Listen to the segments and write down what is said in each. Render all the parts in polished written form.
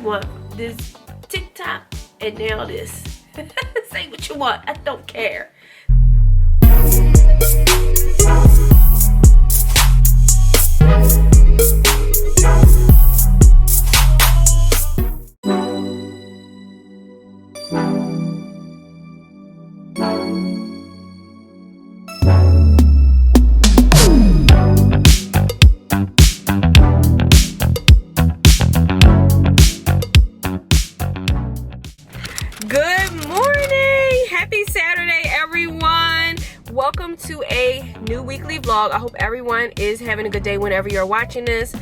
want this TikTok and now this. Say what you want, I don't care. Welcome to a new weekly vlog. I hope everyone is having a good day whenever you're watching this.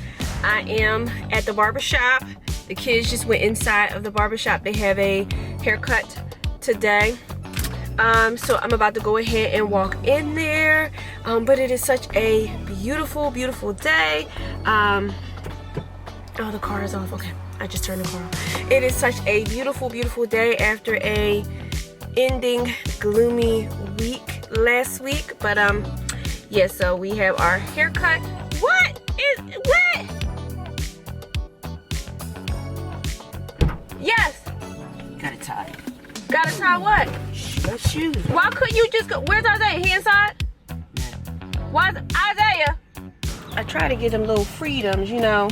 I am at the barbershop. The kids just went inside of the barbershop. They have a haircut today. So I'm about to go ahead and walk in there. But it is such a beautiful, beautiful day. Oh, the car is off. Okay, I just turned the car off. It is such a beautiful, beautiful day after a ending gloomy week last week, but yeah, so we have our haircut. What? Yes, gotta tie what? my shoes. Why couldn't you just go? Where's Isaiah? He inside? Why's Isaiah? I try to give them little freedoms, you know.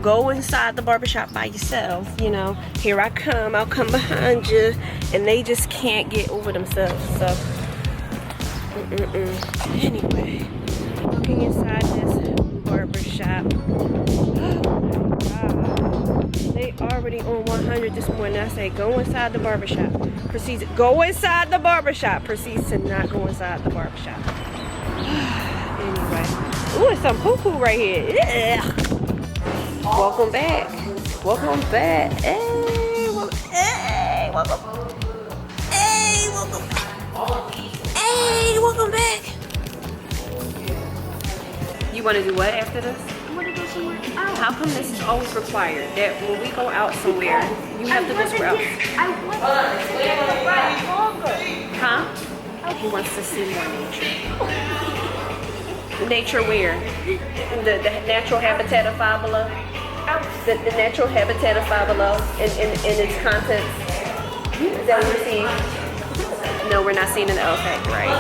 Go inside the barbershop by yourself, you know. Here I come, I'll come behind you, and they just can't get over themselves. So anyway, looking inside this barbershop. Oh my God. They already on 100 this morning. I say go inside the barbershop. Proceeds go inside the barbershop. Proceeds to not go inside the barbershop. Anyway. Ooh, it's some poo-poo right here. Ugh. Welcome back. Welcome back. Hey, welcome. Hey, welcome. Hey, welcome. Hey, welcome back. You want to do what after this? I want to go somewhere. Oh, how come this is always required? That when we go out somewhere, you have to go somewhere else. I want to ride longer. Huh? He wants to see more nature. Nature where? The natural habitat of Five Below? The natural habitat of Five Below in its contents. Is that what we're seeing? No, we're not seeing an elephant, right?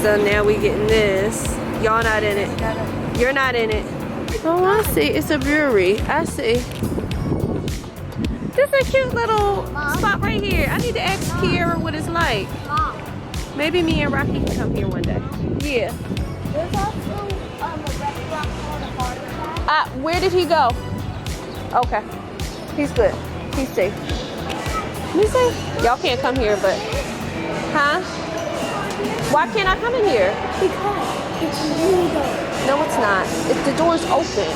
So now we getting this. Y'all not in it. You're not in it. Oh, I see. It's a brewery. I see. This is a cute little spot right here. I need to ask Kiara what it's like. Mom. Maybe me and Rocky can come here one day. Yeah. There's also a restaurant called a barbershop. Where did he go? Okay. He's good. He's safe. Let me see. Y'all can't come here, but... Huh? Why can't I come in here? Because it's really dark. No, it's not. The door's open.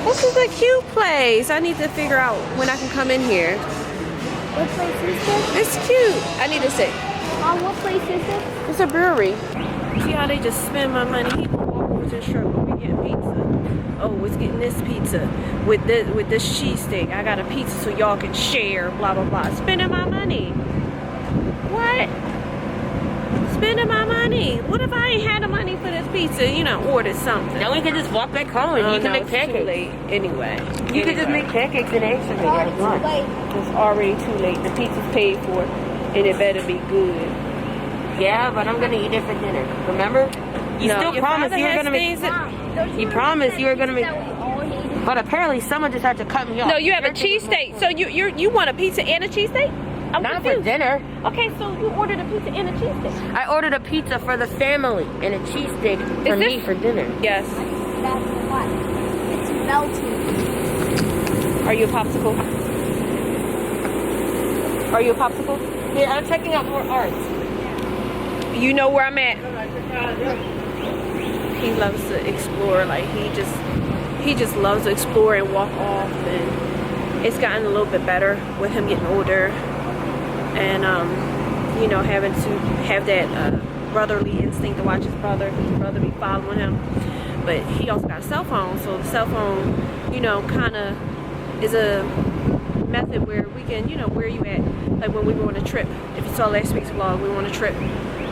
This is a cute place. I need to figure out when I can come in here. What place is this? It's cute. I need to see. Mom, what place is this? It's a brewery. See how they just spend my money? He gonna walk over to the shirt when we get pizza. Oh, it's getting this pizza with this cheese steak. I got a pizza so y'all can share. Blah blah blah. Spending my money. What? Spending my money. What if I ain't had the money for this pizza? You know, ordered something. Then we can just walk back home and you can make pancakes. Too late. Anyway. You can just make pancakes and eggs and make it Too lunch. late. It's already too late. The pizza's paid for, and it better be good. Yeah, but I'm gonna eat it for dinner. Remember? You No, still your promised father you were has gonna make. things that- Mom, don't You promised you were gonna make. that we all needed? But apparently someone just had to cut me off. No, you have a cheesesteak. So you want a pizza and a cheesesteak? I'm Not confused. for dinner. Okay, so you ordered a pizza and a cheesesteak. I ordered a pizza for the family and a cheesesteak for me for dinner. Yes. That's what. It's melting. Are you a popsicle? Are you a popsicle? Yeah, I'm checking out more art. You know where I'm at. He loves to explore. Like he just loves to explore and walk off. And it's gotten a little bit better with him getting older, and you know, having to have that brotherly instinct to watch his brother be following him. But he also got a cell phone, so the cell phone, you know, kind of is a method where we can, you know, where you at. Like when we go on a trip. If you saw last week's vlog, we went on a trip,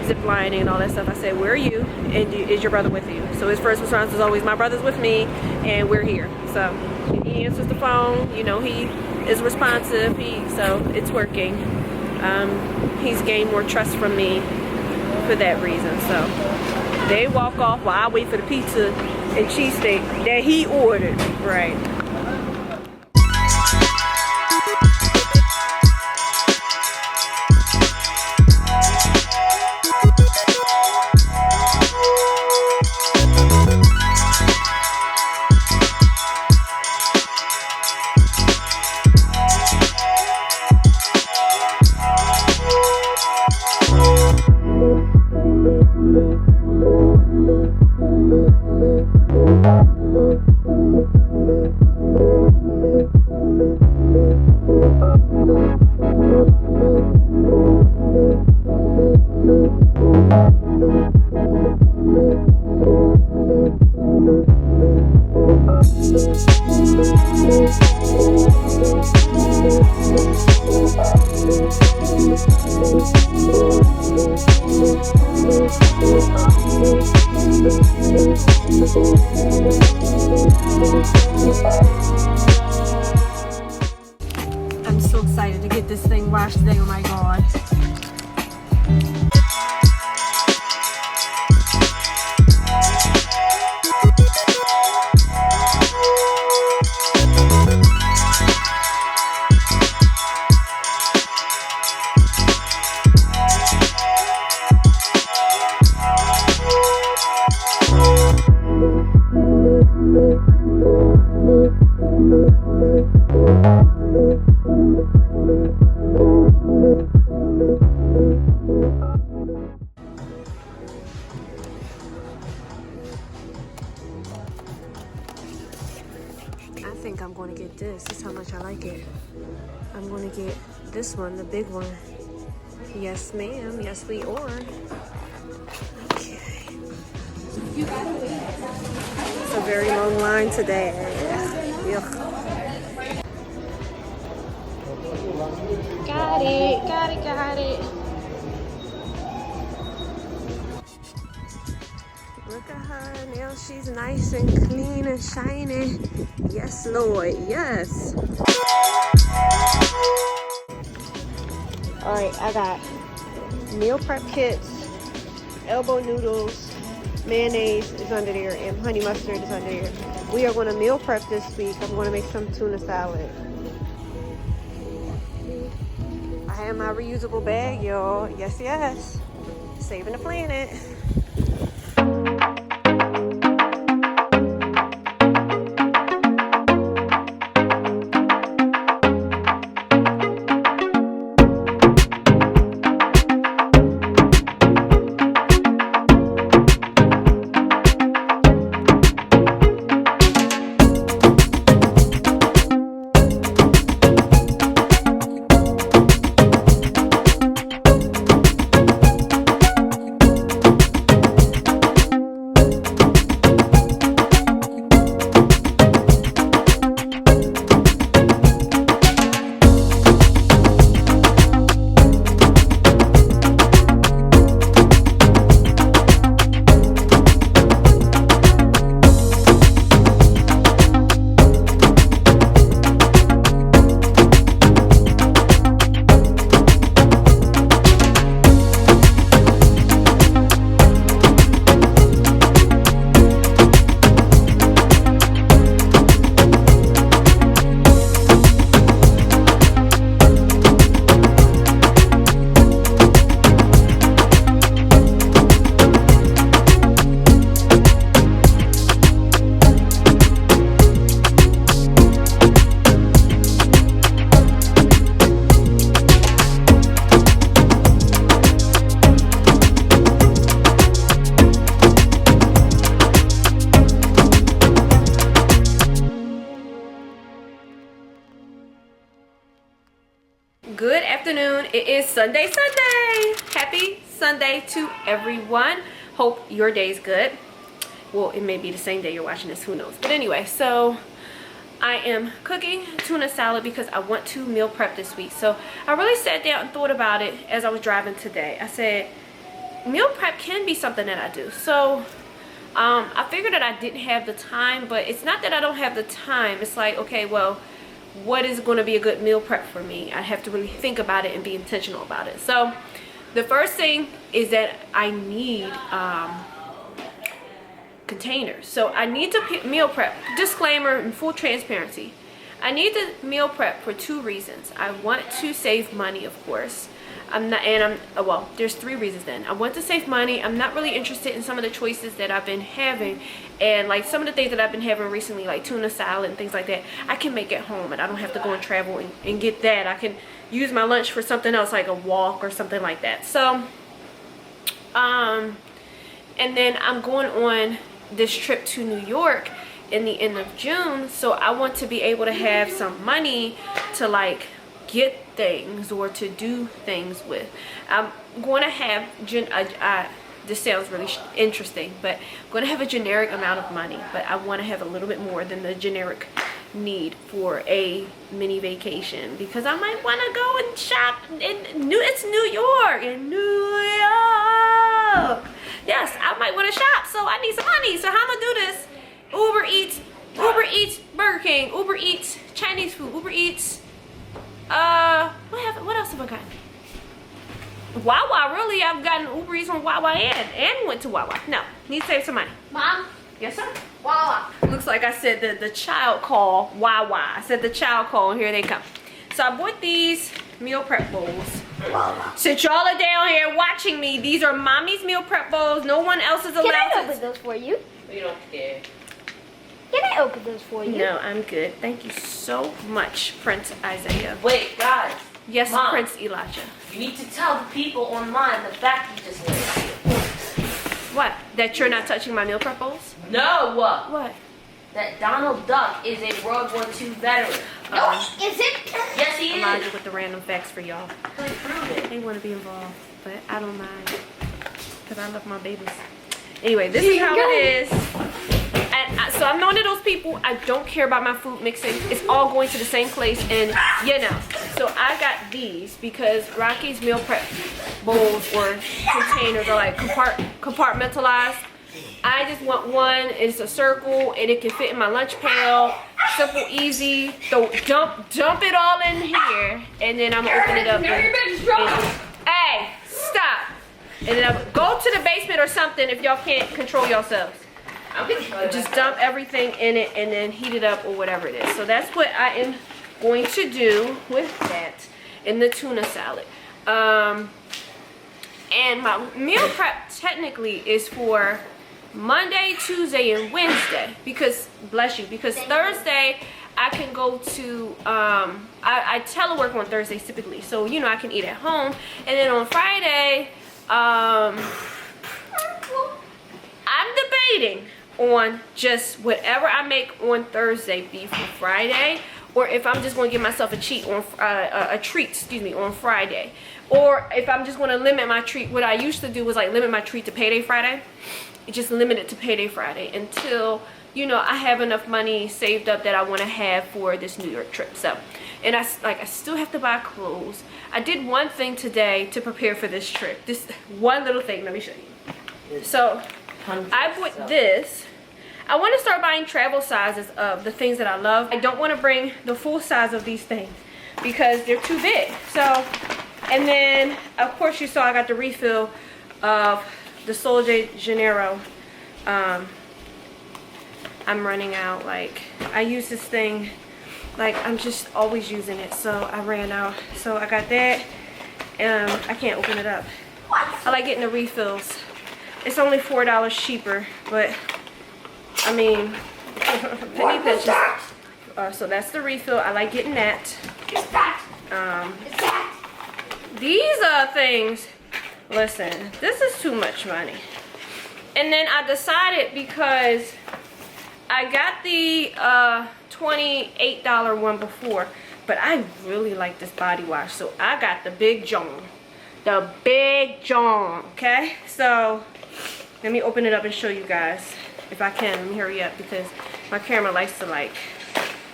zip lining and all that stuff. I said, where are you? And is your brother with you? So his first response was always, my brother's with me and we're here. So He answers the phone. You know, he is responsive. So it's working. He's gained more trust from me for that reason. So they walk off while I wait for the pizza and cheesesteak that he ordered. Right. I'm so excited to get this thing washed today. Oh my god. I think I'm going to get this. This is how much I like it. I'm going to get this one, the big one. Yes, ma'am. Yes, we are. Okay. It's a very long line today. Yuck. Got it. Got it. Got it. Look at her. Now she's nice and clean and shiny. Yes, Lord. Yes. Alright, I got meal prep kits, elbow noodles, mayonnaise is under there, and honey mustard is under there. We are going to meal prep this week. I'm going to make some tuna salad. I have my reusable bag, y'all. Yes, yes. Saving the planet. Good afternoon. It is Sunday. Happy Sunday to everyone. Hope your day's good. Well, it may be the same day you're watching this, who knows. But anyway, so I am cooking tuna salad because I want to meal prep this week. So I really sat down and thought about it as I was driving today. I said, meal prep can be something that I do. So I figured that I didn't have the time, but it's not that I don't have the time. It's like, okay, well, what is going to be a good meal prep for me? I have to really think about it and be intentional about it. So the first thing is that I need containers. So I need to meal prep. Disclaimer and full transparency. I need to meal prep for 2 reasons. I want to save money, of course. Well, there's 3 reasons then. I want to save money. I'm not really interested in some of the choices that I've been having, and like some of the things that I've been having recently, like tuna salad and things like that, I can make at home and I don't have to go and travel and get that. I can use my lunch for something else, like a walk or something like that. So and then I'm going on this trip to New York in the end of June, so I want to be able to have some money to like get things or to do things with. I'm going to have this sounds really interesting, but I'm going to have a generic amount of money, but I want to have a little bit more than the generic need for a mini vacation, because I might want to go and shop it's New York, in New York. Yes, I might want to shop, so I need some money. So how am I gonna do this? Uber Eats, Burger King, Uber Eats, Chinese food, Uber Eats. What else have I gotten? Wawa, really? I've gotten Uber Eats from Wawa and went to Wawa. No, need to save some money. Mom? Yes, sir? Wawa. Looks like I said the child call, Wawa. I said the child call, and here they come. So I bought these meal prep bowls. Wawa. Since y'all are down here watching me, these are mommy's meal prep bowls. No one else is allowed to. Can I open those for you? We don't care. Can I open those for you? No, I'm good. Thank you so much, Prince Isaiah. Wait, guys. Yes, Mom, Prince Elijah. You need to tell the people online the fact you just learned. What? That you're not touching my meal prep bowls? No! What? That Donald Duck is a World War II veteran. No, is it? Yes, he is. Elijah with the random facts for y'all. Really prove it. They want to be involved, but I don't mind, because I love my babies. Anyway, this is how it is. And so I'm one of those people, I don't care about my food mixing. It's all going to the same place, and you know. So I got these because Rocky's meal prep bowls or containers are like compartmentalized. I just want one. It's a circle and it can fit in my lunch pail. Simple, easy. So dump it all in here, and then I'm gonna open it up. Hey, stop! And then I'm go to the basement or something if y'all can't control yourselves. Just dump everything in it and then heat it up or whatever it is. So that's what I am going to do with that in the tuna salad. And my meal prep technically is for Monday, Tuesday, and Wednesday, because because Thursday I can go to I telework on Thursdays typically, so you know I can eat at home, and then on Friday I'm debating on just whatever I make on Thursday be for Friday, or if I'm just going to give myself a treat on on Friday, or if I'm just going to limit my treat. What I used to do was like limit my treat to payday Friday. Just limit it to payday Friday until you know I have enough money saved up that I want to have for this New York trip. So, and I still have to buy clothes. I did one thing today to prepare for this trip. This one little thing. Let me show you. So I bought this. I want to start buying travel sizes of the things that I love. I don't want to bring the full size of these things because they're too big. So, and then of course you saw I got the refill of the Sol de Janeiro. I'm running out. Like I use this thing, like I'm just always using it, so I ran out. So I got that. I can't open it up. I like getting the refills. It's only $4 cheaper, but I mean, penny pinches. So that's the refill. I like getting that. These things, listen, this is too much money. And then I decided, because I got the $28 one before, but I really like this body wash, so I got the Big John. The Big John, okay? So let me open it up and show you guys. If I can, let me hurry up, because my camera likes to like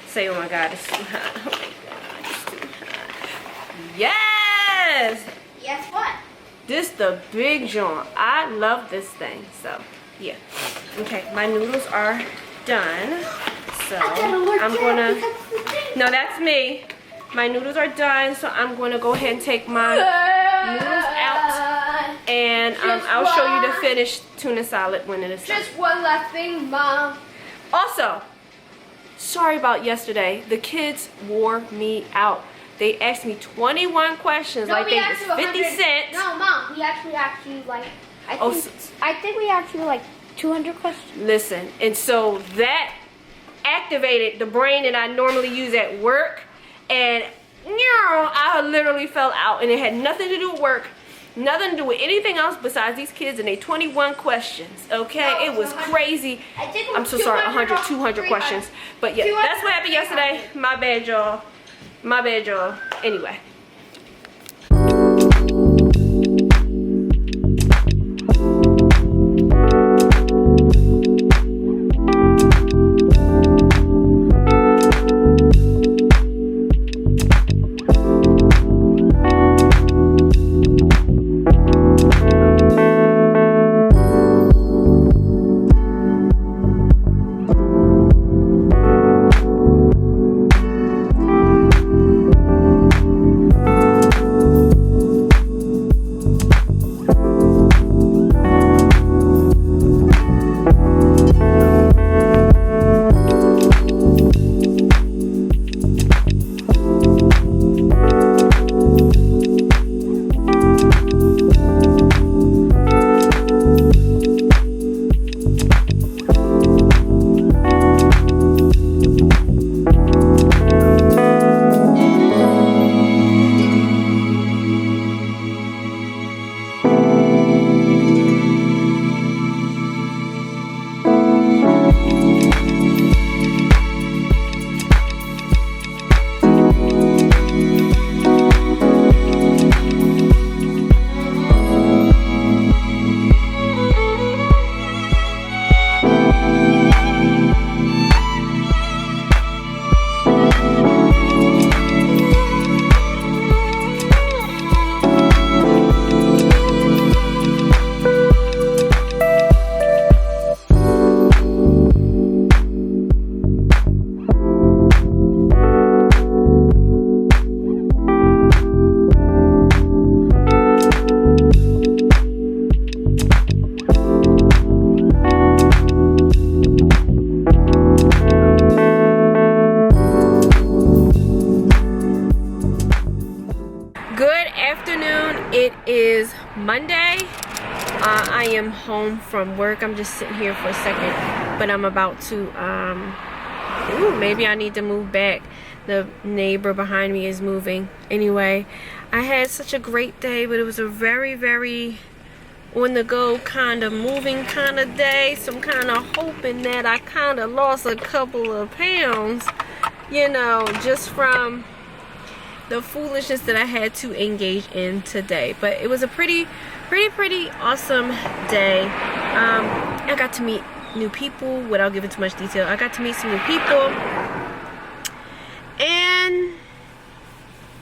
say, oh my God, it's too hot. Oh my God, it's too hot. Yes! Guess what? This the Big John. I love this thing. So Yeah. Okay, my noodles are done. So I'm gonna, no, that's me. My noodles are done, so I'm gonna go ahead and take my noodles out, and I'll show you the finished tuna salad when it is done. Just one last thing, Mom. Also, sorry about yesterday. The kids wore me out. They asked me 21 questions, like they was 50 cents. No, Mom, we actually asked you like, I think we asked you like 200 questions. Listen, and so that activated the brain that I normally use at work, and I literally fell out, and it had nothing to do with work, nothing to do with anything else besides these kids and they 21 questions, okay? No, it was crazy. I'm so sorry, 100, 200 questions. But yeah, that's what happened yesterday. My bad, y'all. My bad, y'all. Anyway. It is Monday. I am home from work. I'm just sitting here for a second, but I'm about to maybe I need to move back. The neighbor behind me is moving. Anyway, I had such a great day, but it was a very, very on the go kind of moving kind of day. So I'm kind of hoping that I kind of lost a couple of pounds, you know, just from the foolishness that I had to engage in today. But it was a pretty awesome day. I got to meet new people without giving too much detail. I got to meet some new people and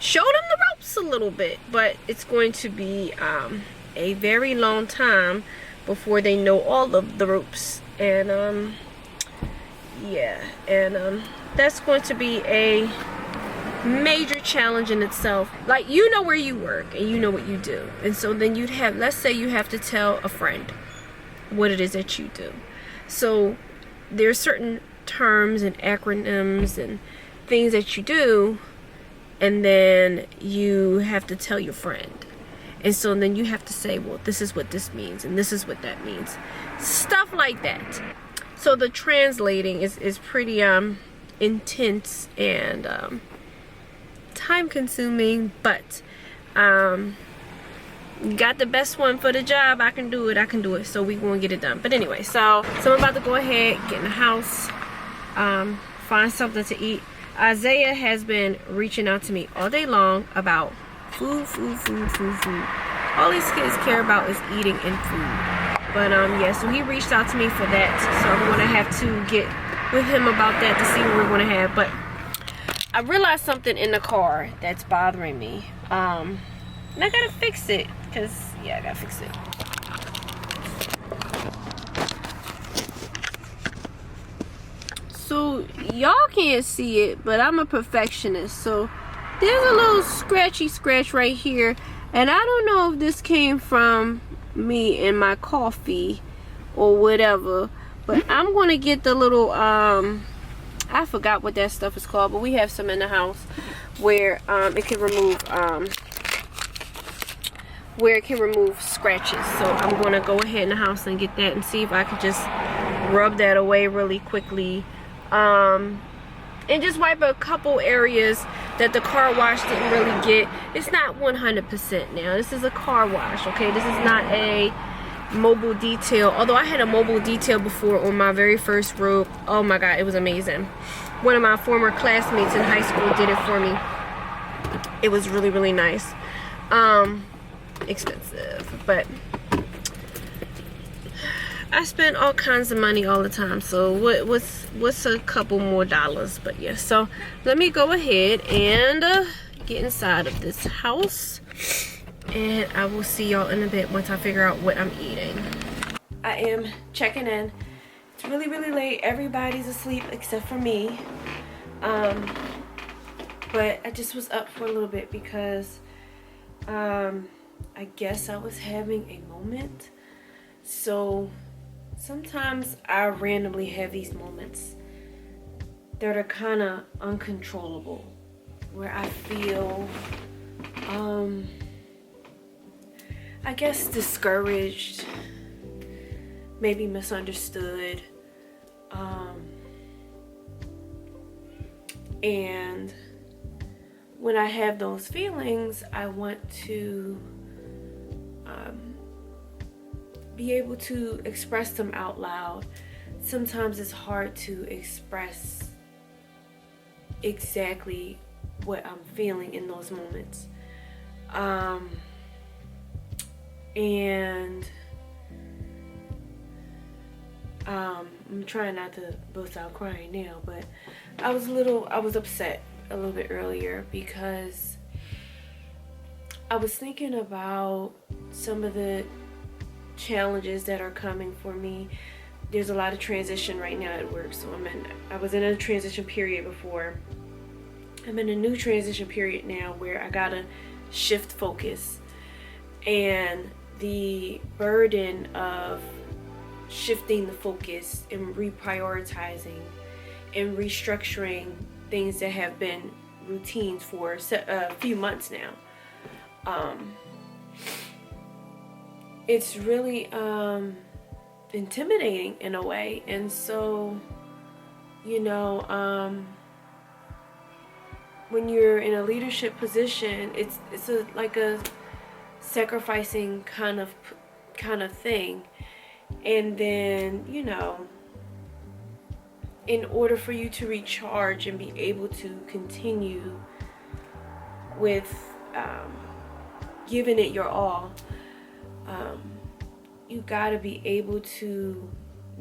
show them the ropes a little bit, but it's going to be a very long time before they know all of the ropes. And yeah, and that's going to be a major challenge in itself. Like, you know where you work and you know what you do, and so then you'd have, let's say you have to tell a friend what it is that you do. So there's certain terms and acronyms and things that you do, and then you have to tell your friend, and so then you have to say, well, this is what this means and this is what that means, stuff like that. So the translating is pretty intense and time consuming, but got the best one for the job. I can do it, so we gonna get it done. But anyway, so I'm about to go ahead, get in the house, find something to eat. Isaiah has been reaching out to me all day long about food. All these kids care about is eating and food. But yeah, so he reached out to me for that, so I'm gonna have to get with him about that to see what we're gonna have. But I realized something in the car that's bothering me, and I gotta fix it, because yeah, I gotta fix it. so y'all can't see it, but I'm a perfectionist. So there's a little scratchy scratch right here, and I don't know if this came from me and my coffee or whatever, but I'm gonna get the little I forgot what that stuff is called, but we have some in the house where it can remove scratches. So I'm gonna go ahead in the house and get that and see if I can just rub that away really quickly, and just wipe a couple areas that the car wash didn't really get. It's not 100% now. This is a car wash, okay? This is not a mobile detail, although I had a mobile detail before on my very first robe. Oh my god, it was amazing. One of my former classmates in high school did it for me. It was really, really nice. Expensive, but I spend all kinds of money all the time, so what's a couple more dollars? But yeah, so let me go ahead and get inside of this house, and I will see y'all in a bit once I figure out what I'm eating. I am checking in. It's really, really late. Everybody's asleep except for me, but I just was up for a little bit because I guess I was having a moment. So sometimes I randomly have these moments that are kind of uncontrollable, where I feel I guess discouraged, maybe misunderstood, and when I have those feelings, I want to be able to express them out loud. Sometimes it's hard to express exactly what I'm feeling in those moments. And I'm trying not to bust out crying now, but I was upset a little bit earlier because I was thinking about some of the challenges that are coming for me. There's a lot of transition right now at work, so I was in a transition period before. I'm in a new transition period now where I gotta shift focus, and the burden of shifting the focus and reprioritizing and restructuring things that have been routines for a few months now. It's really intimidating in a way, and so when you're in a leadership position, it's like a sacrificing kind of thing, and then in order for you to recharge and be able to continue with giving it your all, you gotta be able to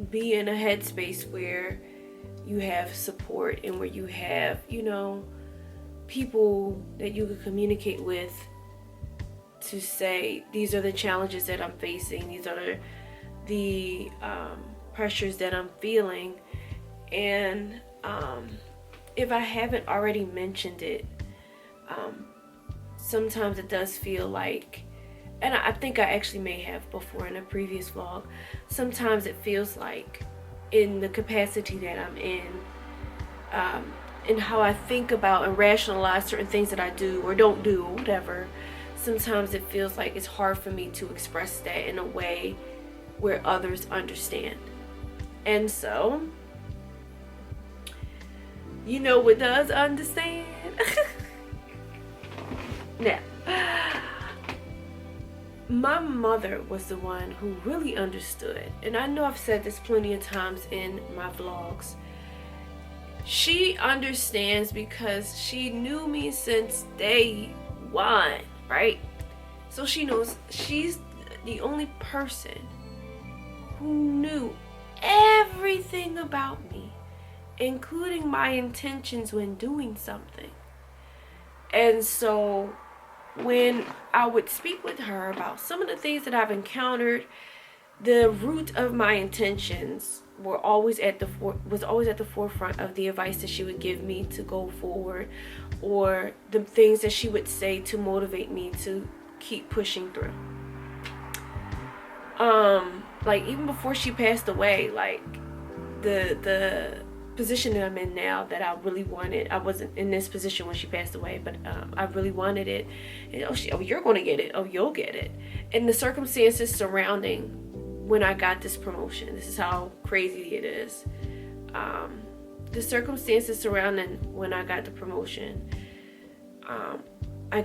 be in a headspace where you have support and where you have people that you can communicate with to say, these are the challenges that I'm facing, these are the pressures that I'm feeling. And if I haven't already mentioned it, sometimes it does feel like, and I think I actually may have before in a previous vlog, sometimes it feels like in the capacity that I'm in, and how I think about and rationalize certain things that I do or don't do or whatever, sometimes it feels like it's hard for me to express that in a way where others understand. And so, what does understand? Now, my mother was the one who really understood, and I know I've said this plenty of times in my vlogs. She understands because she knew me since day one, right? So she knows she's the only person who knew everything about me, including my intentions when doing something. And so when I would speak with her about some of the things that I've encountered the root of my intentions were always at the forefront of the advice that she would give me to go forward, or the things that she would say to motivate me to keep pushing through. Like even before she passed away, like the position that I'm in now that I really wanted, I wasn't in this position when she passed away, but I really wanted it. And oh, you're gonna get it. Oh, you'll get it. And the circumstances surrounding when I got this promotion, this is how crazy it is. The circumstances surrounding when I got the promotion, I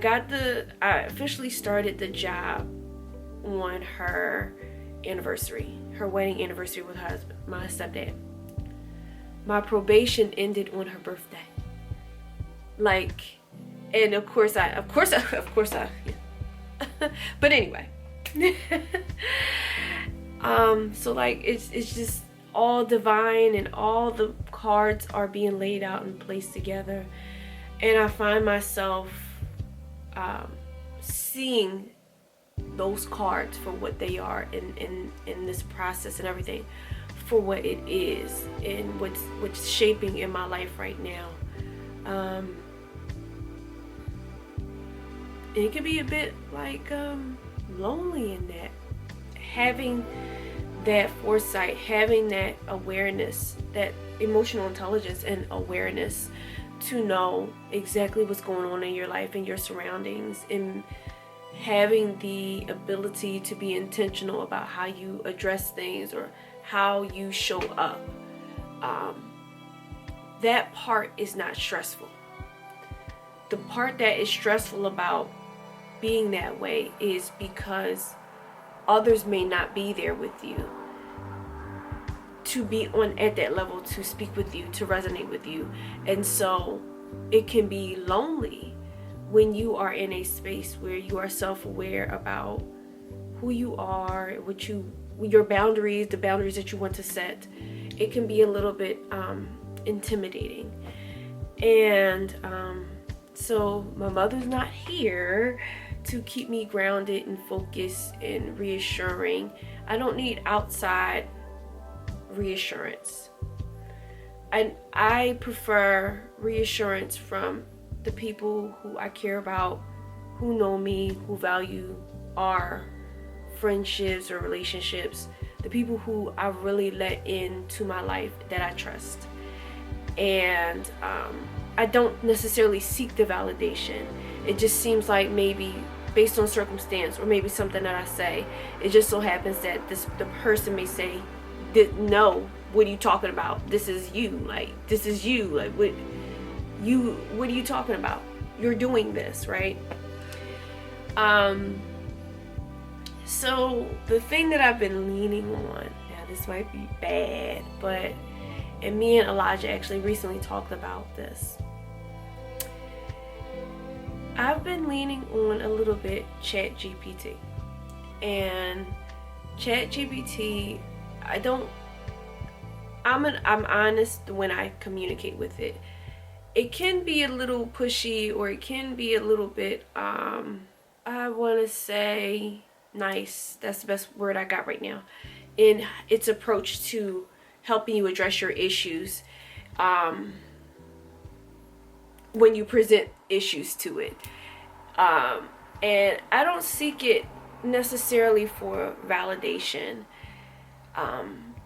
officially started the job on her anniversary, her wedding anniversary with her husband, my stepdad. My probation ended on her birthday. Like, and of course I but anyway. So like it's just all divine, and all the cards are being laid out and placed together, and I find myself seeing those cards for what they are in this process and everything, for what it is and what's shaping in my life right now. And it can be a bit like lonely in that, having that foresight, having that awareness, that emotional intelligence and awareness to know exactly what's going on in your life and your surroundings, and having the ability to be intentional about how you address things or how you show up. That part is not stressful. The part that is stressful about being that way is because others may not be there with you to be on at that level, to speak with you, to resonate with you. And so it can be lonely when you are in a space where you are self-aware about who you are, your boundaries, the boundaries that you want to set. It can be a little bit intimidating. And so my mother's not here to keep me grounded and focused and reassuring. I don't need outside reassurance. I prefer reassurance from the people who I care about, who know me, who value our friendships or relationships, the people who I really let into my life that I trust. And I don't necessarily seek the validation. It just seems like maybe based on circumstance, or maybe something that I say, it just so happens that the person may say, no, what are you talking about? This is you. Like, this is you. Like, what are you talking about? You're doing this, right? So the thing that I've been leaning on, now this might be bad, and me and Elijah actually recently talked about this. I've been leaning on a little bit ChatGPT. And ChatGPT, I'm honest when I communicate with it. It can be a little pushy, or it can be a little bit, I want to say nice. That's the best word I got right now. In its approach to helping you address your issues, when you present issues to it. And I don't seek it necessarily for validation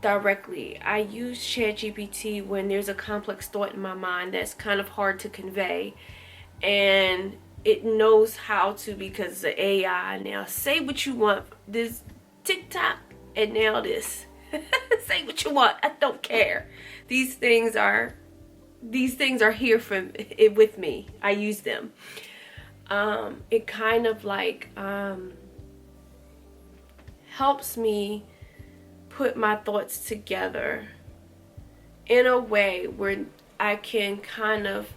directly. I use ChatGPT when there's a complex thought in my mind that's kind of hard to convey, and it knows how to, because the AI now, say what you want, this TikTok and now this. Say what you want, I don't care. These things are here with me. I use them. It kind of like helps me put my thoughts together in a way where I can kind of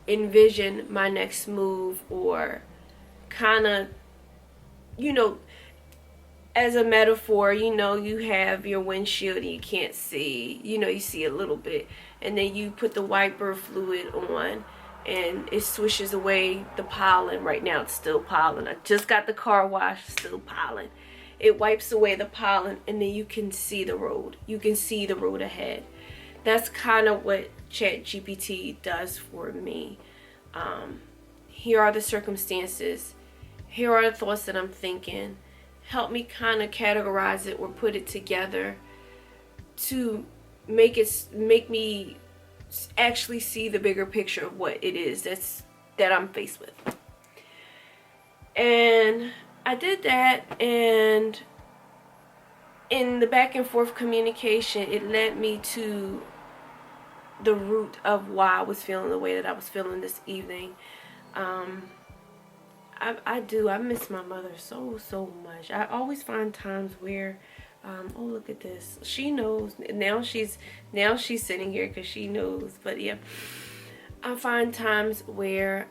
envision my next move, or kind of, as a metaphor, you have your windshield and you can't see, you see a little bit, and then you put the wiper fluid on and it swishes away the pollen. Right now it's still pollen. I just got the car washed, still pollen. it wipes away the pollen, and then you can see the road. You can see the road ahead. That's kind of what ChatGPT does for me. Here are the circumstances. Here are the thoughts that I'm thinking. Help me kind of categorize it or put it together to make me actually see the bigger picture of what it is that I'm faced with. And I did that, and in the back and forth communication, it led me to the root of why I was feeling the way that I was feeling this evening. I miss my mother so much. I always find times where oh, look at this, she knows now. She's sitting here because she knows. But yeah, I find times where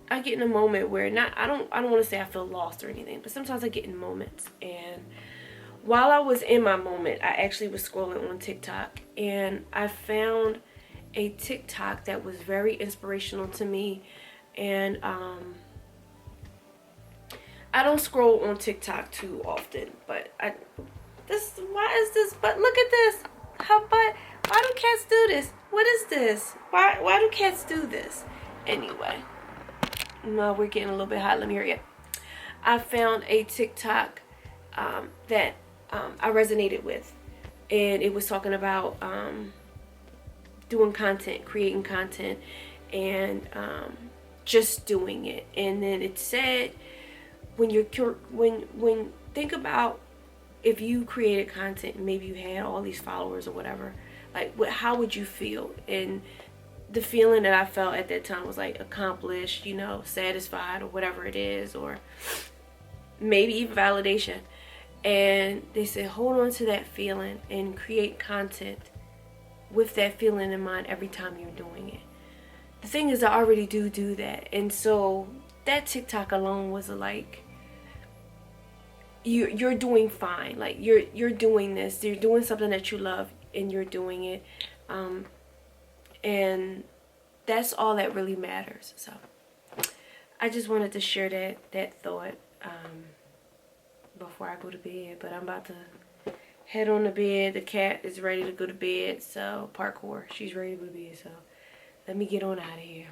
I get in a moment where I don't want to say I feel lost or anything, but sometimes I get in moments. And while I was in my moment, I actually was scrolling on TikTok, and I found a TikTok that was very inspirational to me. And I don't scroll on TikTok too often, but why is this? But look at this. Why do cats do this? What is this? Why do cats do this? Anyway, no, we're getting a little bit hot. Let me hurry up. I found a TikTok that I resonated with, and it was talking about doing content, creating content, and just doing it. And then it said, when think about if you created content and maybe you had all these followers or whatever, like how would you feel? And the feeling that I felt at that time was like accomplished, you know, satisfied, or whatever it is, or maybe even validation. And they said, hold on to that feeling and create content with that feeling in mind every time you're doing it. The thing is, I already do that. And so that TikTok alone was like, you're doing fine. Like you're doing this. You're doing something that you love, and you're doing it. And that's all that really matters. So I just wanted to share that thought before I go to bed. But I'm about to head on to bed. The cat is ready to go to bed. So parkour, she's ready to go to bed. So let me get on out of here.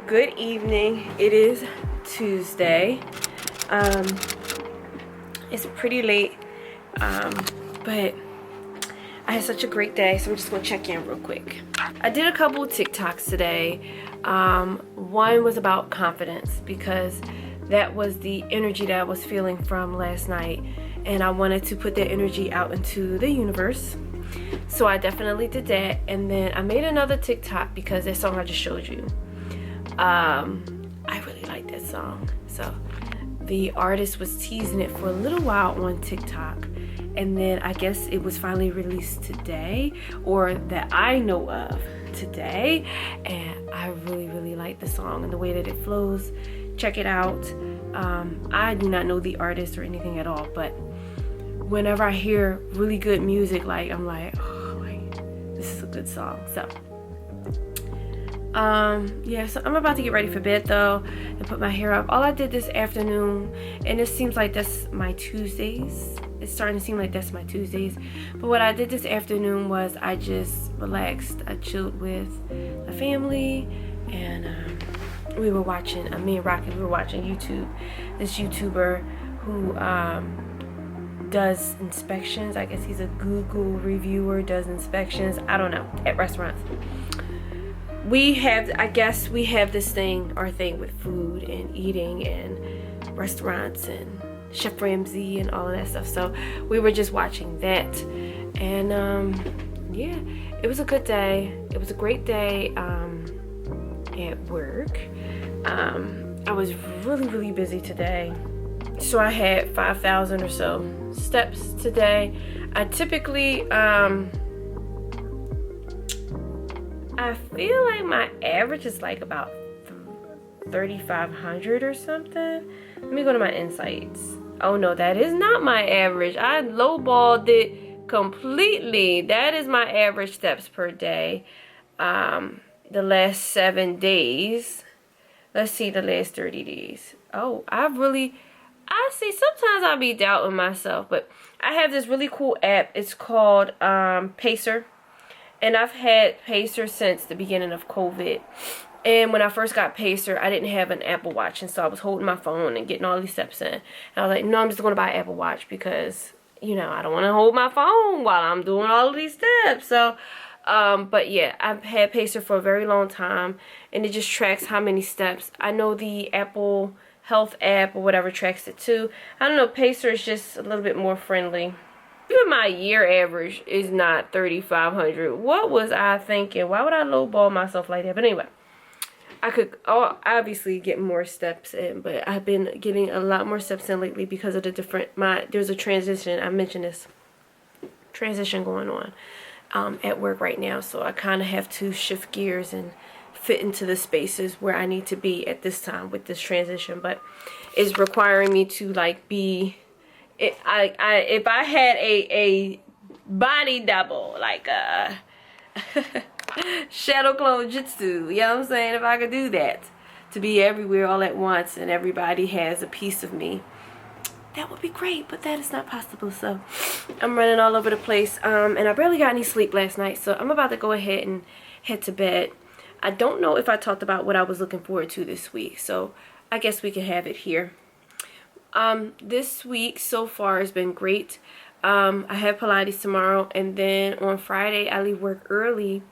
Good evening. It is Tuesday. It's pretty late, but I had such a great day, so I'm just gonna check in real quick. I did a couple of TikToks today. One was about confidence, because that was the energy that I was feeling from last night, and I wanted to put that energy out into the universe. So I definitely did that. And then I made another TikTok because that song I just showed you, I really like that song. So the artist was teasing it for a little while on TikTok, and then I guess it was finally released today, or that I know of today. And I really like the song and the way that it flows. Check it out. I do not know the artist or anything at all, but whenever I hear really good music, like I'm like, oh, like, this is a good song. So yeah, so I'm about to get ready for bed though and put my hair up. All I did this afternoon, and it seems like that's my Tuesdays, it's starting to seem like that's my Tuesdays, but what I did this afternoon was I just relaxed. I chilled with the family, and we were watching, me and Rocky, we were watching YouTube. This YouTuber who does inspections, I guess he's a Google reviewer, does inspections, I don't know, at restaurants. I guess we have this thing, our thing with food and eating and restaurants and Chef Ramsay and all of that stuff. So we were just watching that, and yeah, it was a good day. It was a great day at work. I was really busy today. So I had 5,000 or so steps today. I typically, I feel like my average is like about 3,500 or something. Let me go to my insights. Oh no, that is not my average. I lowballed it completely. That is my average steps per day. The last 7 days. Let's see the last 30 days. Oh, I see, sometimes I'll be doubting myself, but I have this really cool app. It's called Pacer. And I've had Pacer since the beginning of COVID. And when I first got Pacer, I didn't have an Apple Watch. And so I was holding my phone and getting all these steps in. And I was like, no, I'm just going to buy an Apple Watch because, you know, I don't want to hold my phone while I'm doing all of these steps. So, but yeah, I've had Pacer for a very long time. And it just tracks how many steps. I know the Apple Health app or whatever tracks it too. I don't know, Pacer is just a little bit more friendly. Even my year average is not 3,500. What was I thinking? Why would I lowball myself like that? But anyway, I could obviously get more steps in, but I've been getting a lot more steps in lately because of the different, there's a transition, I mentioned this, transition going on at work right now. So I kind of have to shift gears and fit into the spaces where I need to be at this time with this transition. But it's requiring me to like be, if I had a body double, like a shadow clone jutsu, you know what I'm saying? If I could do that, to be everywhere all at once and everybody has a piece of me, that would be great, but that is not possible. So I'm running all over the place, and I barely got any sleep last night, so I'm about to go ahead and head to bed. I don't know if I talked about what I was looking forward to this week, so I guess we can have it here. This week so far has been great. I have Pilates tomorrow, and then on Friday I leave work early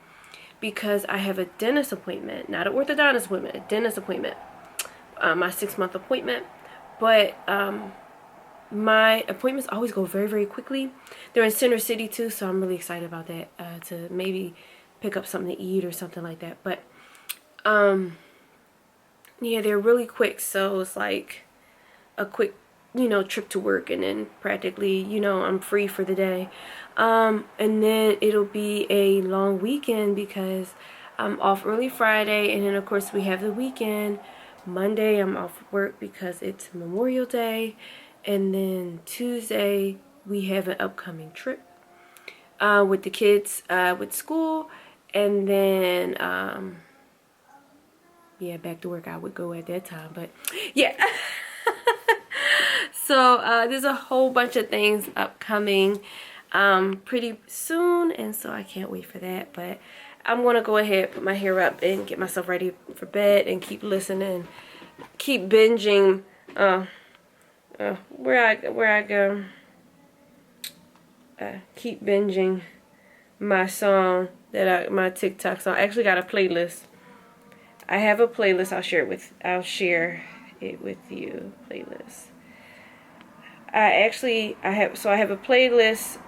because I have a dentist appointment, not an orthodontist appointment, a dentist appointment, my 6-month appointment. But my appointments always go very quickly. They're in Center City too, so I'm really excited about that, to maybe pick up something to eat or something like that. But yeah, they're really quick, so it's like a quick, you know, trip to work, and then practically, you know, I'm free for the day. And then it'll be a long weekend because I'm off early Friday, and then of course we have the weekend. Monday I'm off work because it's Memorial Day, and then Tuesday we have an upcoming trip with the kids with school, and then yeah, back to work I would go at that time. But yeah. So there's a whole bunch of things upcoming pretty soon, and so I can't wait for that. But I'm gonna go ahead, put my hair up, and get myself ready for bed, and keep listening, keep binging where I go, keep binging my song that my TikTok song. I actually got a playlist. I have a playlist. I'll share it with you. Playlist. I have a playlist.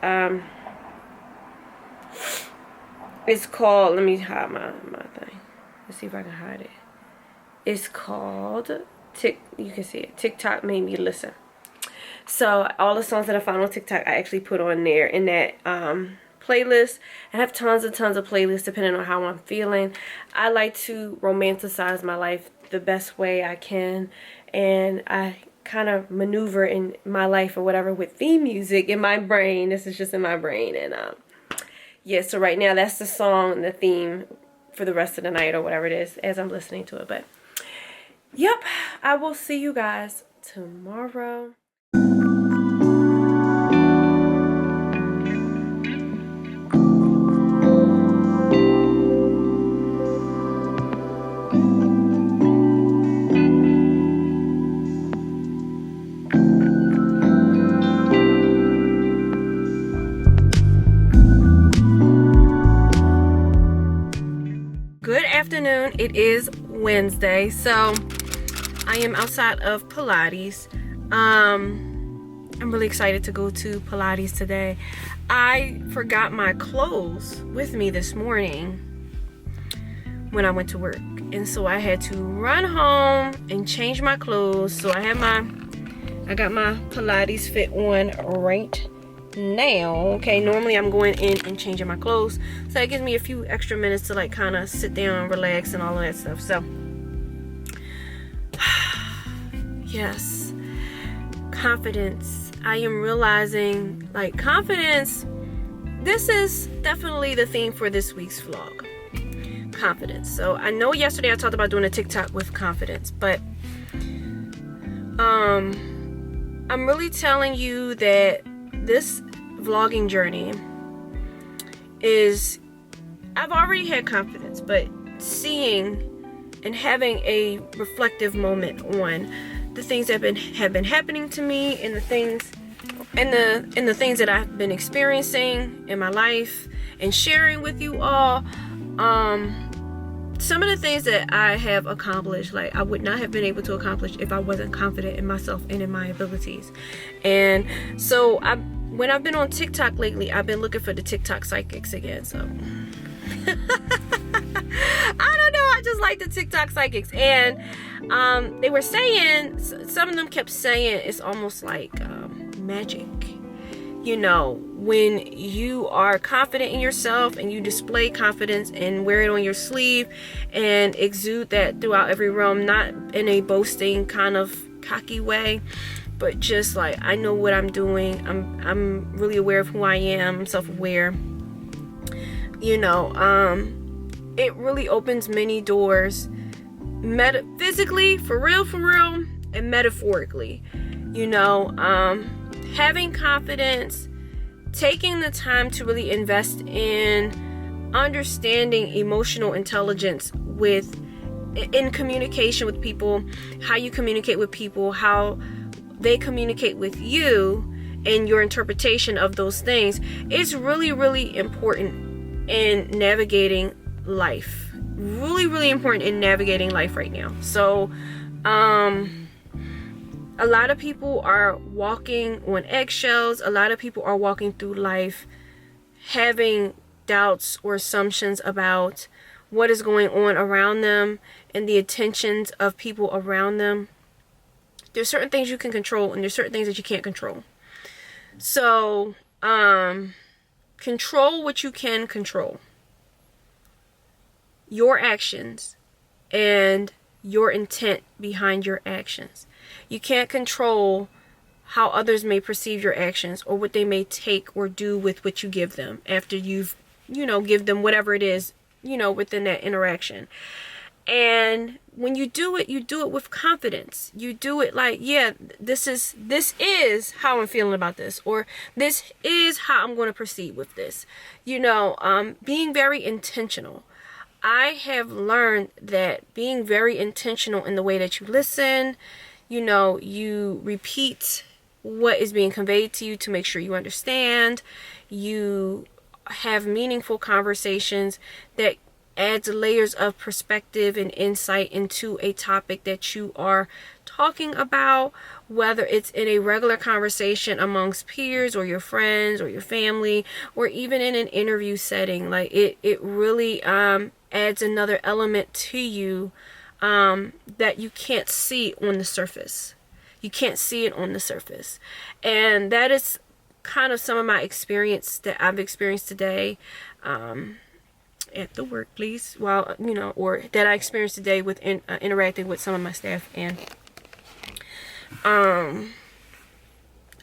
It's called, let me hide my thing. Let's see if I can hide it. It's called you can see it. TikTok Made Me Listen. So all the songs that I found on TikTok, I actually put on there in that playlist. I have tons and tons of playlists depending on how I'm feeling. I like to romanticize my life the best way I can, and I kind of maneuver in my life or whatever with theme music in my brain. This is just in my brain, and yeah, so right now that's the song, the theme for the rest of the night or whatever it is as I'm listening to it. But yep, I will see you guys tomorrow. Afternoon. It is Wednesday, so I am outside of Pilates. I'm really excited to go to Pilates today. I forgot my clothes with me this morning when I went to work. And so I had to run home and change my clothes. So I got my Pilates fit on right now. Okay, normally I'm going in and changing my clothes. So that gives me a few extra minutes to like kind of sit down, relax, and all of that stuff. So yes, confidence. I am realizing like confidence, this is definitely the theme for this week's vlog. Confidence. So I know yesterday I talked about doing a TikTok with confidence, but I'm really telling you that this vlogging journey is, I've already had confidence, but seeing and having a reflective moment on the things that have been happening to me, and the things that I've been experiencing in my life, and sharing with you all some of the things that I have accomplished, like I would not have been able to accomplish if I wasn't confident in myself and in my abilities. And so when I've been on TikTok lately, I've been looking for the TikTok psychics again. So I don't know, I just like the TikTok psychics. And they were saying, some of them kept saying it's almost like magic. You know, when you are confident in yourself and you display confidence and wear it on your sleeve and exude that throughout every realm, not in a boasting kind of cocky way, but just like, I know what I'm doing. I'm really aware of who I am. I'm self-aware. You know, it really opens many doors, physically, for real, and metaphorically. You know, having confidence, taking the time to really invest in understanding emotional intelligence in communication with people, how you communicate with people, how they communicate with you, and your interpretation of those things is really, really important in navigating life. Really important in navigating life right now. So, a lot of people are walking on eggshells. A lot of people are walking through life having doubts or assumptions about what is going on around them and the intentions of people around them. There's certain things you can control and there's certain things that you can't control. So, control what you can control. Your actions and your intent behind your actions. You can't control how others may perceive your actions or what they may take or do with what you give them after you've, give them whatever it is, within that interaction. And when you do it with confidence. You do it like, yeah, this is how I'm feeling about this, or this is how I'm going to proceed with this. Being very intentional. I have learned that being very intentional in the way that you listen, you repeat what is being conveyed to you to make sure you understand. You have meaningful conversations that adds layers of perspective and insight into a topic that you are talking about, whether it's in a regular conversation amongst peers or your friends or your family, or even in an interview setting. Like it really adds another element to you that you can't see on the surface. You can't see it on the surface. And that is kind of some of my experience that I've experienced today at the workplace, or that I experienced today with interacting with some of my staff. And I'm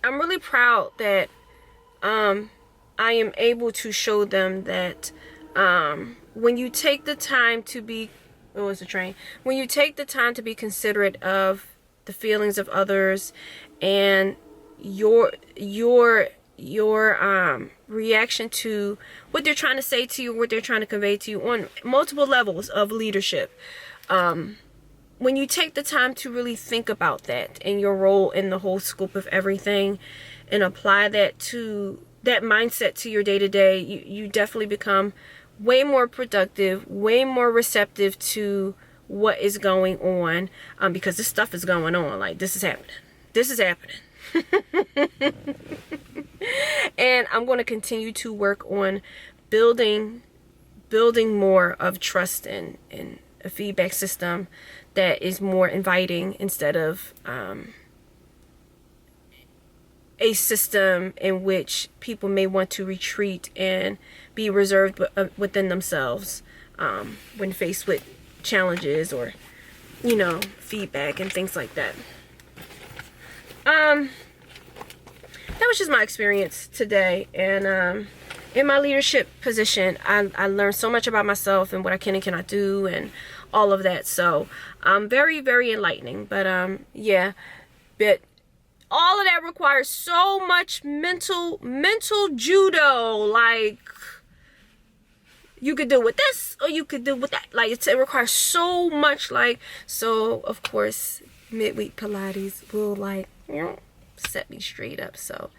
really proud that I am able to show them that when you take the time to be, when you take the time to be considerate of the feelings of others and your reaction to what they're trying to say to you, what they're trying to convey to you on multiple levels of leadership. When you take the time to really think about that and your role in the whole scope of everything and apply that mindset to your day-to-day, you definitely become way more productive, way more receptive to what is going on, because this stuff is going on. Like, this is happening. And I'm going to continue to work on building more of trust and a feedback system that is more inviting instead of a system in which people may want to retreat and be reserved within themselves when faced with challenges or, you know, feedback and things like that. That was just my experience today, and in my leadership position, I learned so much about myself and what I can and cannot do and all of that. So very, very enlightening. But yeah, but all of that requires so much mental judo. Like, you could do with this or you could do with that. Like, it requires so much. Like, so of course midweek Pilates will, like, you know, set me straight up. So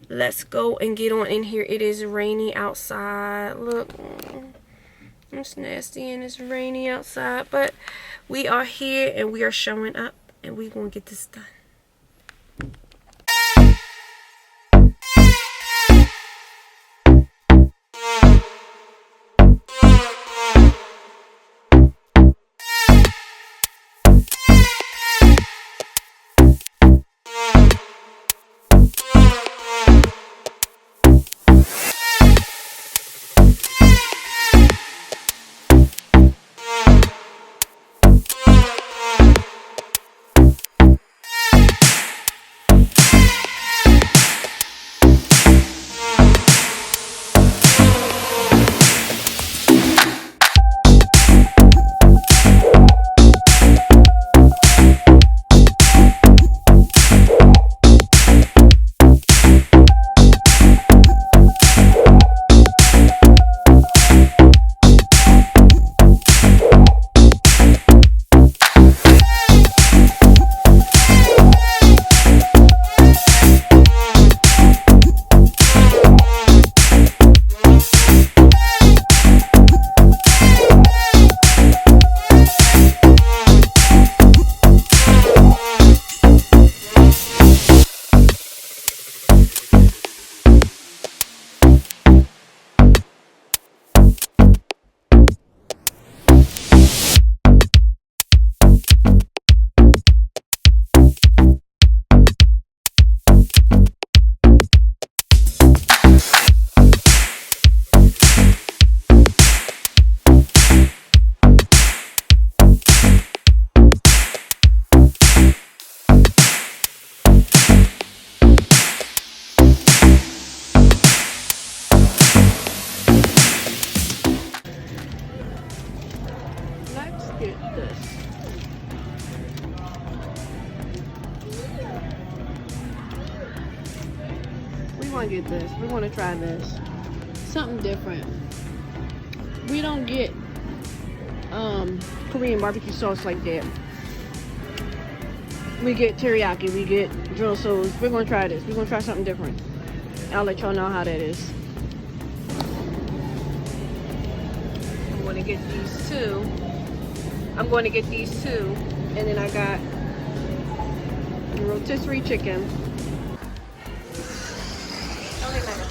let's go and get on in here. It is rainy outside. Look, it's nasty and it's rainy outside, but we are here and we are showing up and we're gonna get this done. Get this. We want to get this. We want to try this. Something different. We don't get Korean barbecue sauce like that. We get teriyaki. We get drill sauce. We're going to try this. We're going to try something different. I'll let y'all know how that is. I'm going to get these two. And then I got rotisserie chicken. Okay, matter.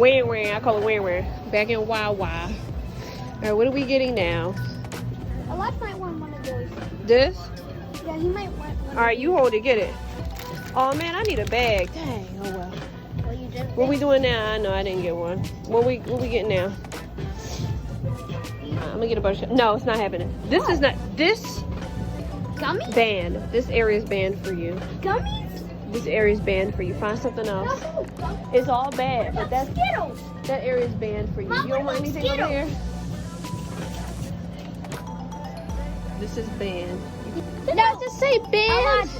Wang. I call it Wang. Back in Wawa. All right, what are we getting now? Elijah might want one of those. This? Yeah, he might want one. All right, you hold it. Get it. Oh man, I need a bag. Dang. Oh well. Well, you just What we doing now? I know I didn't get one. What we getting now? I'm gonna get a bunch of. No, it's not happening. This is not. This Gummies? banned. This area is banned for you. Gummies? This area is banned for you. Find something else. No, gummies. It's all bad, but that's Skittles. that area is banned for you. Mom, You don't want what anything about over here? This is banned. No, just say banned.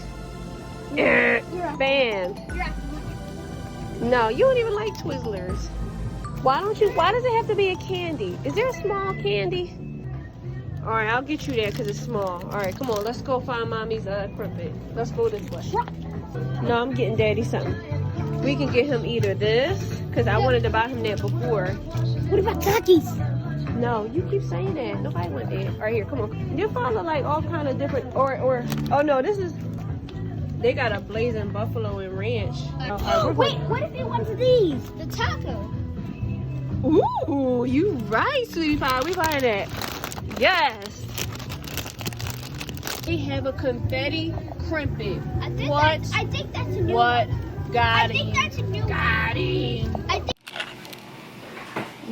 Banned. No, you don't even like Twizzlers. Why don't you? Why does it have to be a candy? Is there a small candy? All right, I'll get you there because it's small. All right, come on, let's go find mommy's crumpet. Let's go this way. No, I'm getting daddy something. We can get him either this, because I wanted to buy him that before. What about Takis? No, you keep saying that. Nobody want that. All right, here, come on. You follow like all kind of different, or oh no, this is. They got a blazing buffalo and ranch. Wait, what if he wants these? The taco. Ooh, you right, sweetie pie. We buying that. Yes. We have a confetti crimpet. I think that's a new What? one. Got I think that's a new Got it. one. I think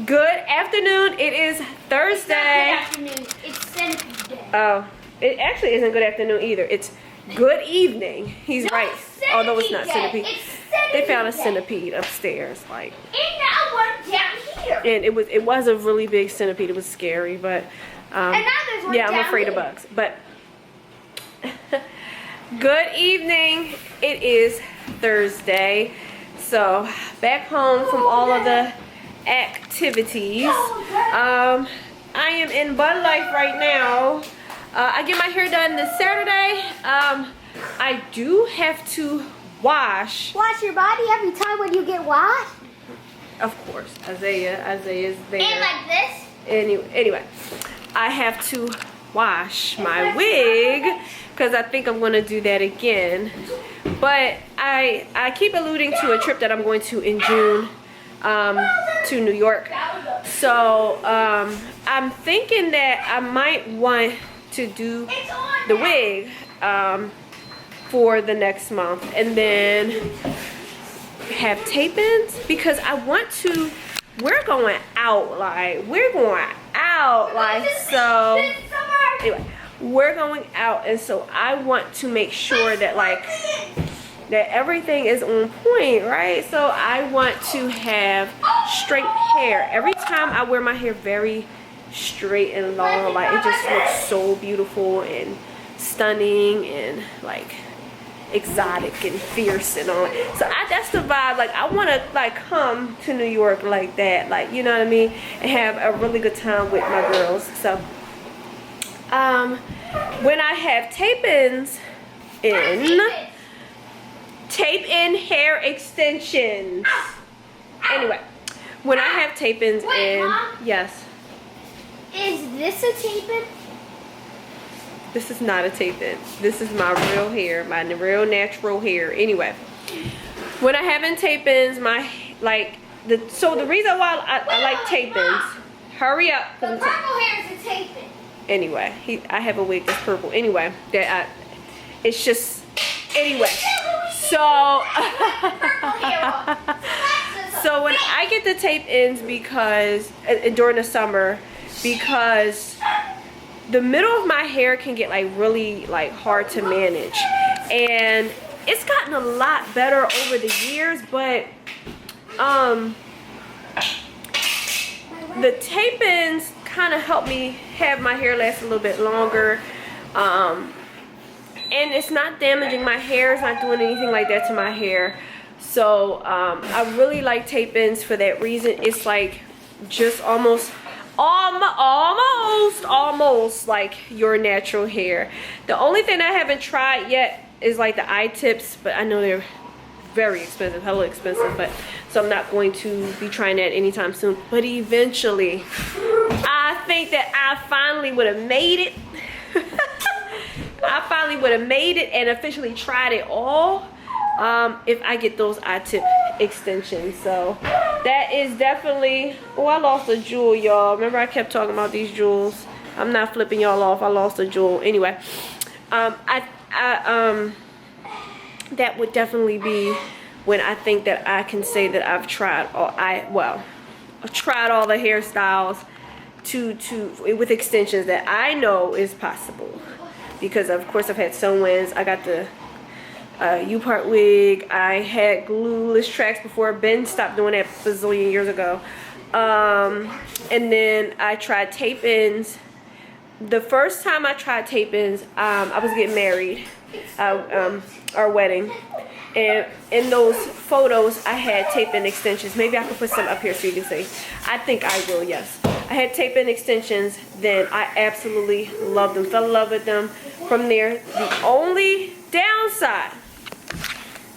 Good afternoon. It is Thursday. Good afternoon. It's Centipede Day. Oh, it actually isn't good afternoon either. It's good evening. He's No, right. it's Although it's not centipede centipede. day. It's centipede They found a day. centipede upstairs, like, And now one down here. and it was a really big centipede. It was scary, but And now there's one yeah, I'm down afraid of here. bugs. But good evening. It is Thursday, so back home from all of the activities. I am in Bud Life right now. I get my hair done this Saturday. I do have to wash. Wash your body every time when you get washed. Of course, Isaiah's there. And like this. Anyway, I have to wash my wig because I think I'm going to do that again. But I keep alluding to a trip that I'm going to in June to New York. So I'm thinking that I might want to do the wig for the next month and then have tape-ins because I want to. We're going out, so anyway, we're going out, and so I want to make sure that that everything is on point, right? So I want to have straight hair. Every time I wear my hair very straight and long, like it just looks so beautiful and stunning and like exotic and fierce and all that. So that's the vibe. Like I want to come to New York like that, like, you know what I mean, and have a really good time with my girls. So when I have tape-ins tape-in hair extensions. Anyway, when I have tape-ins in, Mom? yes. Is this a tape-in? This is not a tape-in. This is my real hair, my real natural hair. Anyway, when I have in tape-ins, so the reason why I like tape-ins, hurry up. The purple hair is a tape-in. Anyway, I have a wig that's purple. Anyway, it's just, anyway. So, so when I get the tape-ins because, during the summer, because the middle of my hair can get really hard to manage, and it's gotten a lot better over the years, but the tape-ins kind of help me have my hair last a little bit longer, and it's not damaging my hair. It's not doing anything like that to my hair. So I really like tape-ins for that reason. It's like just almost like your natural hair. The only thing I haven't tried yet is like the eye tips, but I know they're very expensive, hella expensive, but so I'm not going to be trying that anytime soon. But eventually, I think that I finally would have made it. I finally would have made it and officially tried it all if I get those eye tip extensions. So that is definitely. Oh, I lost a jewel, y'all. Remember I kept talking about these jewels. I'm not flipping y'all off. I lost a jewel. Anyway, that would definitely be when I think that I can say that I've tried all. I've tried all the hairstyles with extensions that I know is possible, because of course I've had sew-ins. I got the U-part wig. I had glueless tracks before. Ben stopped doing that a bazillion years ago. And then I tried tape-ins. The first time I tried tape-ins, I was getting married, our wedding. And in those photos, I had tape-in extensions. Maybe I can put some up here so you can see. I think I will, yes. I had tape-in extensions. Then I absolutely loved them. Fell in love with them. From there, the only downside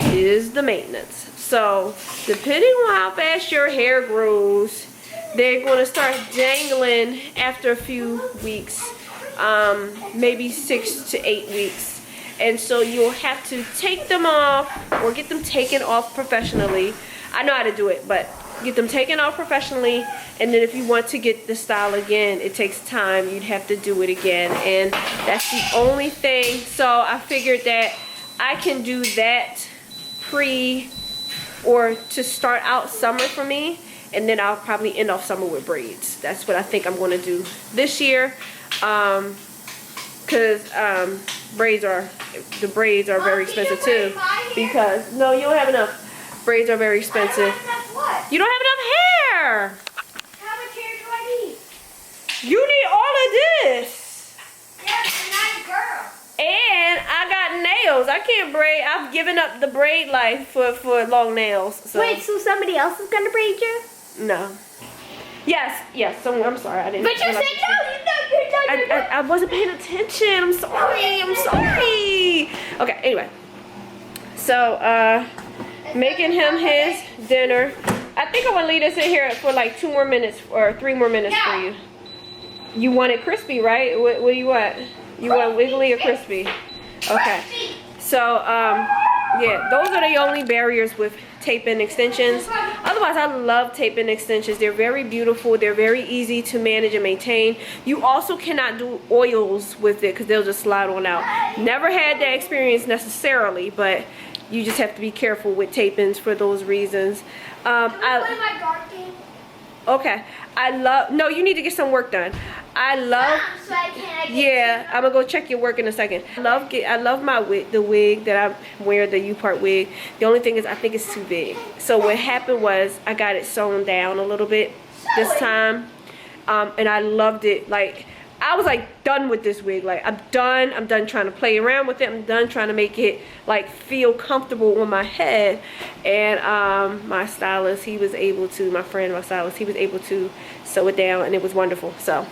is the maintenance. So, depending on how fast your hair grows, they're going to start dangling after a few weeks. Maybe 6 to 8 weeks. And so you'll have to take them off or get them taken off professionally. I know how to do it, but get them taken off professionally. And then if you want to get the style again, it takes time. You'd have to do it again. And that's the only thing. So I figured that I can do that or to start out summer for me. And then I'll probably end off summer with braids. That's what I think I'm going to do this year. Because braids are very expensive too. Because no, you don't have enough. Braids are very expensive. You don't have enough hair. How much hair do I need? You need all of this. Yes, I'm not a girl. And I got nails. I can't braid. I've given up the braid life for long nails. So. Wait, so somebody else is gonna braid you? No. Yes. So I'm sorry. I didn't. But you said no. You're done. I wasn't paying attention. I'm sorry. Okay. Anyway. So making him his dinner. I think I want to leave this in here for like 2 more minutes or 3 more minutes for you. You want it crispy, right? What do you want? You want wiggly or crispy? Okay. So, yeah, those are the only barriers with tape-in extensions. Otherwise, I love tape-in extensions. They're very beautiful. They're very easy to manage and maintain. You also cannot do oils with it because they'll just slide on out. Never had that experience necessarily, but you just have to be careful with tape-ins for those reasons. Okay. No, you need to get some work done. Yeah, I'm gonna go check your work in a second. I love the wig that I wear, the U-part wig. The only thing is I think it's too big. So what happened was I got it sewn down a little bit this time. And I loved it. Like, I was like done with this wig. Like, I'm done trying to play around with it. I'm done trying to make it like feel comfortable on my head. And my stylist, my friend he was able to sew it down, and it was wonderful. So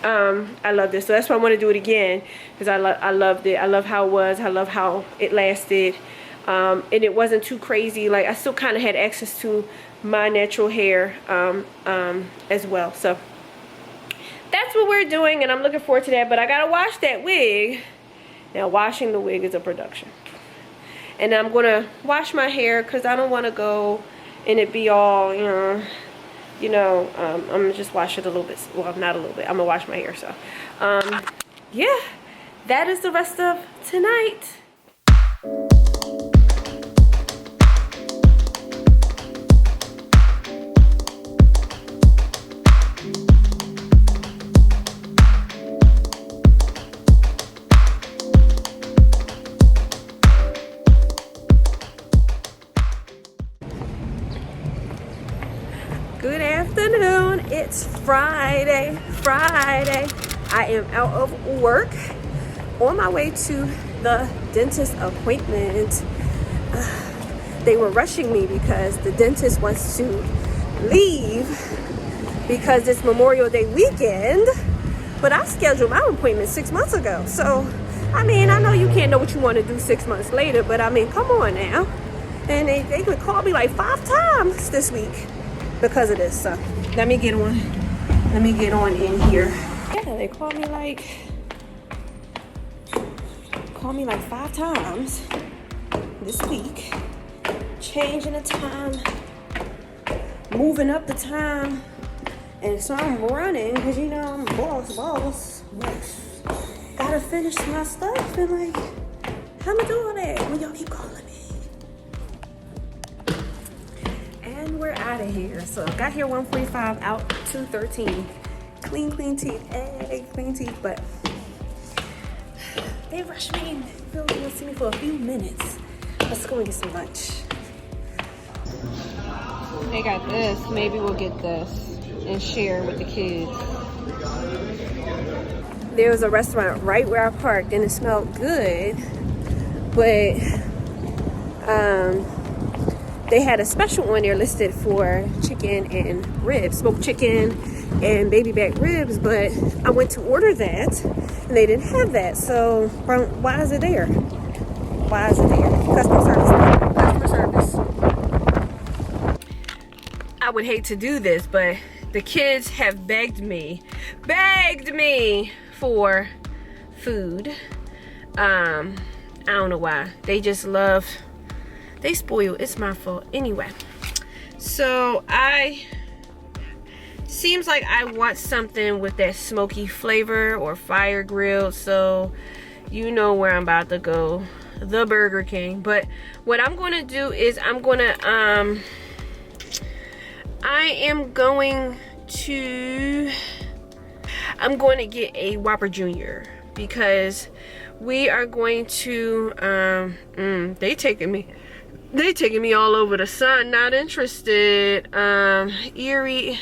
I love this. So that's why I want to do it again, because I loved it. I love how it was. I love how it lasted. And it wasn't too crazy. Like, I still kind of had access to my natural hair as well. So that's what we're doing, and I'm looking forward to that. But I gotta wash that wig. Now, washing the wig is a production. And I'm gonna wash my hair because I don't want to go and it be all, I'm gonna just wash it a little bit. Well, not a little bit. I'm gonna wash my hair. So, yeah, that is the rest of tonight. Good afternoon. It's Friday. I am out of work on my way to the dentist appointment. They were rushing me because the dentist wants to leave because it's Memorial Day weekend. But I scheduled my appointment 6 months ago. So, I mean, I know you can't know what you want to do 6 months later, but I mean, come on now. And they could call me like 5 times this week because of this. So let me get on in here. Yeah, they called me like 5 times this week, changing the time. moving up the time. And so I'm running because, you know, I'm boss. Like, gotta finish my stuff. And like, how am I doing that when y'all keep calling me? And we're out of here. So got here 1:45, out 2:13. Clean teeth. Hey, clean teeth. But they rushed me and really want to see me for a few minutes. Let's go and get some lunch. They got this. Maybe we'll get this and share with the kids. There was a restaurant right where I parked and it smelled good, but they had a special on there listed for chicken and ribs, smoked chicken and baby back ribs, but I went to order that and they didn't have that. So why is it there? Why is it there? Customer service. I would hate to do this, but the kids have begged me for food. I don't know why. They just love, they spoil. It's my fault. Anyway, so seems like I want something with that smoky flavor or fire grilled. So you know where I'm about to go, the Burger King. But what I'm going to do is I'm going to get a Whopper Jr. because we are going to they taking me all over the sun. Not interested. Erie,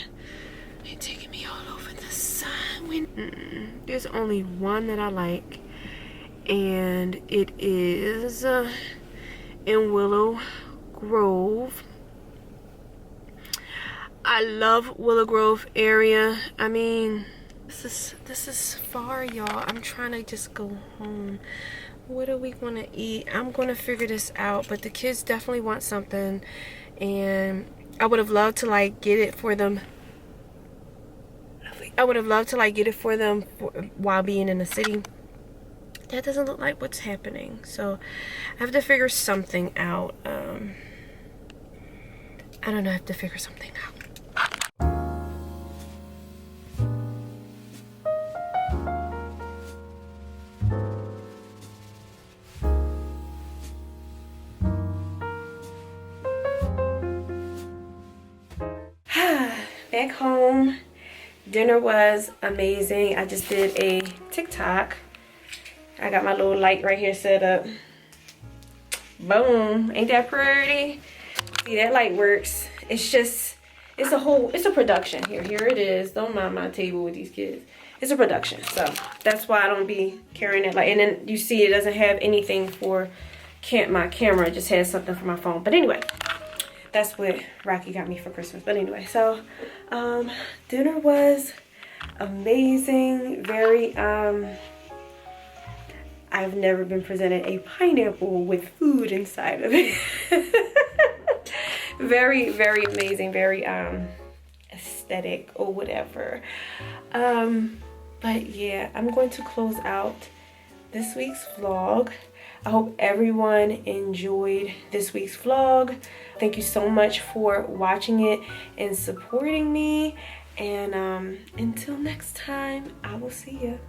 they taking me all over the sun. There's only one that I like, and it is in Willow Grove. I love Willow Grove area. I mean, this is far, y'all. I'm trying to just go home. What are we gonna eat? I'm gonna figure this out, but the kids definitely want something, and I would have loved to like get it for them. While being in the city. That doesn't look like what's happening, so I have to figure something out. I don't know. I have to figure something out. Back home, dinner was amazing. I just did a TikTok. I got my little light right here set up. Boom, ain't that pretty? See, that light works. It's just, it's a production. Here it is. Don't mind my table with these kids. It's a production, so that's why I don't be carrying it. Like, and then you see it doesn't have anything for my camera. It just has something for my phone. But anyway, that's what Rocky got me for Christmas. But anyway, so dinner was amazing. Very I've never been presented a pineapple with food inside of it. Very amazing, very aesthetic or whatever. But yeah, I'm going to close out this week's vlog. I hope everyone enjoyed this week's vlog. Thank you so much for watching it and supporting me. And until next time, I will see you.